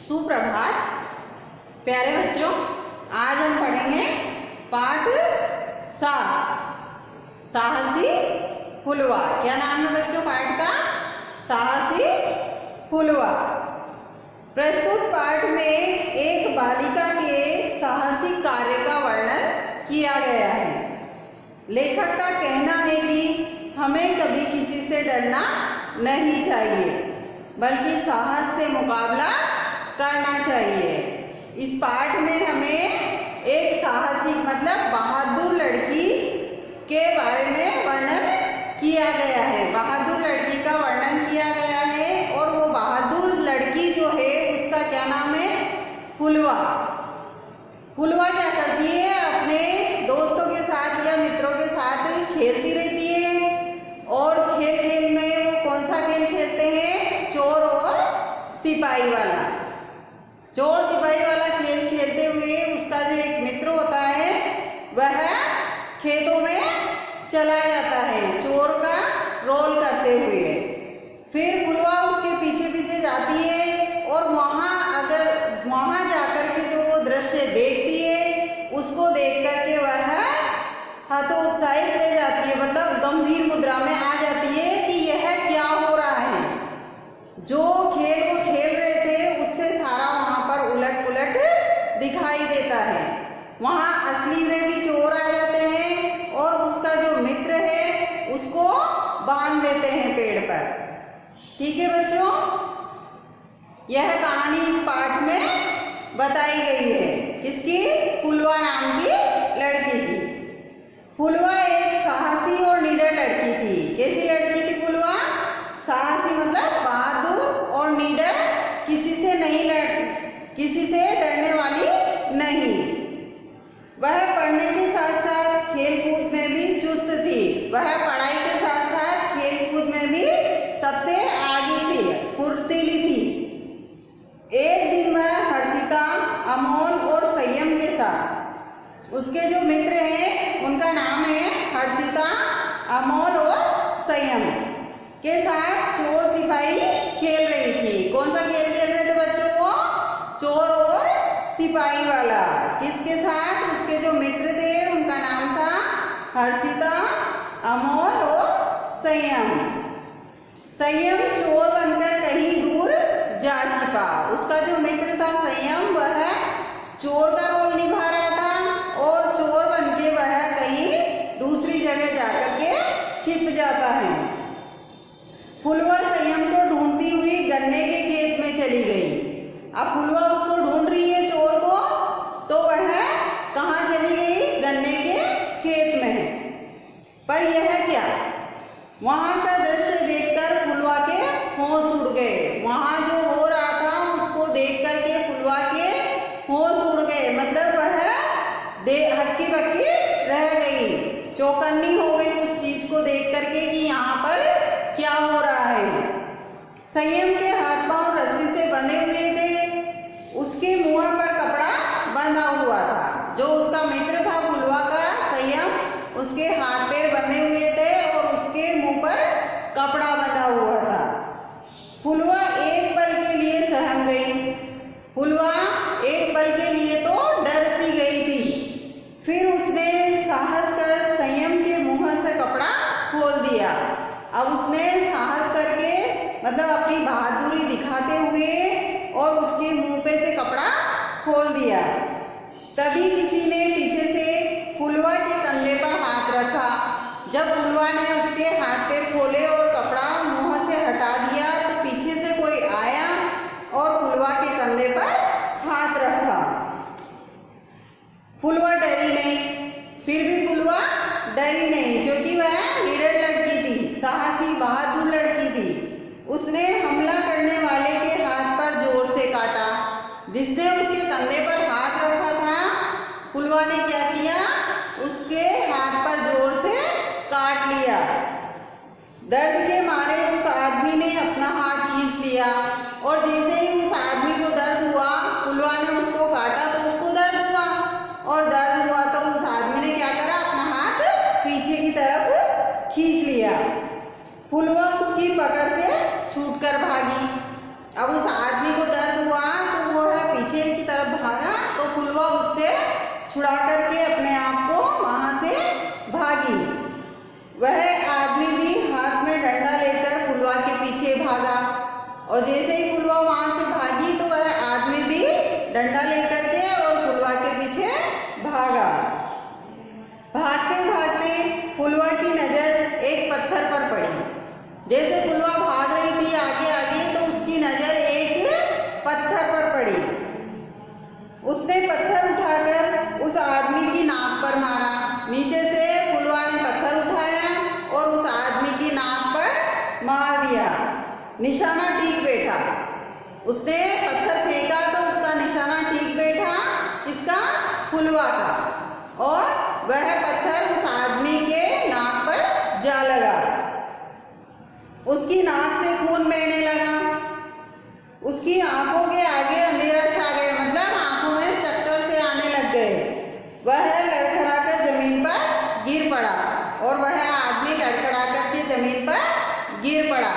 सुप्रभात प्यारे बच्चों, आज हम पढ़ेंगे पाठ 7 साहसी फुलवा। क्या नाम है बच्चों पाठ का? साहसी फुलवा। प्रस्तुत पाठ में एक बालिका के साहसिक कार्य का वर्णन किया गया है। लेखक का कहना है कि हमें कभी किसी से डरना नहीं चाहिए, बल्कि साहस से मुकाबला करना चाहिए। इस पाठ में हमें एक साहसी मतलब बहादुर लड़की के बारे में वर्णन किया गया है। बहादुर लड़की का वर्णन किया गया है और वो बहादुर लड़की जो है उसका क्या नाम है? फुलवा। फुलवा क्या करती है? अपने दोस्तों के साथ या मित्रों के साथ खेलती रहती है और खेल खेल में वो कौन सा खेल खेलते हैं? चोर और सिपाही वाला। चोर सिपाही वाला खेल खेलते हुए उसका जो एक मित्र होता है वह खेतों में चला जाता है चोर का रोल करते हुए। फिर फुलवा उसके पीछे पीछे जाती है और वहाँ जाकर के जो वो दृश्य देखती है उसको देख करके वह हतोत्साहित रह जाती है, मतलब गंभीर मुद्रा में आ जाती है कि यह क्या हो रहा है। जो खेल वो खेल रहे थे उससे सारा वहाँ पर उलट पुलट दिखाई देता है। वहाँ असली में भी चोर आ जाते हैं और उसका जो मित्र है उसको बांध देते हैं पेड़ पर। ठीक है बच्चों, यह कहानी इस पाठ में बताई गई है। किसकी? फुलवा नाम की लड़की की। फुलवा एक साहसी और निडर लड़की थी। कैसी लड़की थी फुलवा? साहसी मतलब बहादुर और निडर, किसी से डरने वाली नहीं। वह पढ़ने के साथ साथ खेल कूद में भी चुस्त थी। वह पढ़ाई के साथ साथ खेल कूद में भी सबसे आगे थी, फुर्तीली थी। एक दिन वह हर्षिता, अमोल और संयम के साथ, उसके जो मित्र हैं उनका नाम है हर्षिता, अमोल और संयम के साथ चोर सिपाही खेल रही थी। कौन सा खेल खेल रहे थे बच्चों? वो चोर और सिपाही वाला। किसके साथ? उसके जो मित्र थे उनका नाम था हर्षिता, अमोल और संयम। संयम चोर बनकर कहीं दूर जा छिपा। उसका जो मित्र था संयम वह चोर का रोल निभा रहा था और चोर बनके वह कहीं दूसरी जगह जाकर के छिप जाता है। फुलवा संयम को ढूंढती हुई गन्ने के खेत में चली गई। अब फुलवा उसको ढूंढ रही है चोर को, तो वह कहाँ चली गई? गन्ने के खेत में। पर यह क्या? वहाँ का दृश्य देखकर फुलवा के होश उड़ गए। वहाँ जो हो रहा था उसको देख करके फुलवा के होश उड़ गए, मतलब वह हक्की बक्की रह गई, चौकन्नी हो गई उस चीज को देख करके कि यहाँ पर क्या हो रहा है। संयम के हाथ पांव रस्सी से बंधे हुए थे। उसके मुंह पर कपड़ा बंधा हुआ था। जो उसका मित्र था फुलवा का संयम, उसके हाथ पैर बंधे हुए थे और उसके मुंह पर कपड़ा बंधा हुआ था। फुलवा एक पल के लिए सहम गई। फुलवा एक पल के लिए तो डर सी गई थी। फिर उसने साहस कर संयम के मुंह से कपड़ा खोल दिया। अब उसने साहस करके मतलब अपनी बहादुरी दिखाते हुए और उसके मुंह पे से कपड़ा खोल दिया। तभी किसी ने पीछे से फुलवा के कंधे पर हाथ रखा। जब फुलवा ने उसके हाथ पैर खोले और कपड़ा मुंह से हटा दिया तो पीछे से कोई आया और फुलवा के कंधे पर हाथ रखा। फुलवा डरी नहीं। फिर भी फुलवा डरी नहीं, क्योंकि वह निडर लड़की थी, साहसी बहादुर लड़की थी। उसने हमला करने वाले के हाथ पर जोर से काटा। जिसने उसके कंधे पर हाथ रखा था फुलवा ने क्या किया? उसके हाथ पर जोर से काट लिया। दर्द के मारे उस आदमी ने अपना हाथ खींच लिया और जैसे ही उस आदमी को दर्द हुआ, फुलवा ने उसको काटा तो उसको दर्द हुआ और दर्द हुआ तो उस आदमी ने क्या करा? अपना हाथ पीछे की तरफ खींच लिया। फुलवा उसकी पकड़ से छूटकर भागी। अब उस आदमी को दर्द हुआ तो वो पीछे की तरफ भागा तो फुलवा उससे छुड़ा करके अपने आप को वहां से भागी। वह आदमी भी हाथ में डंडा लेकर फुलवा के पीछे भागा और जैसे ही फुलवा वहां से भागी तो वह आदमी भी डंडा लेकर के और फुलवा के पीछे भागा। भागते भागते फुलवा की नजर एक पत्थर पर पड़ी। जैसे फुलवा भाग रही थी आगे आगे तो उसकी नजर एक पत्थर पर पड़ी। उसने पत्थर उठाकर उस आदमी की नाक पर मारा। नीचे से फुलवा ने पत्थर उठाया और उस आदमी की नाक पर मार दिया। निशाना ठीक बैठा। उसने पत्थर फेंका तो उसका निशाना ठीक बैठा, इसका फुलवा का, और वह पत्थर उस आदमी के नाक पर जा लगा। उसकी नाक से खून बहने लगा। उसकी आंखों के आगे अंधेरा छा गया, मतलब आंखों में चक्कर से आने लग गए। वह लड़खड़ाकर जमीन पर गिर पड़ा और वह आदमी लड़खड़ाकर के जमीन पर गिर पड़ा।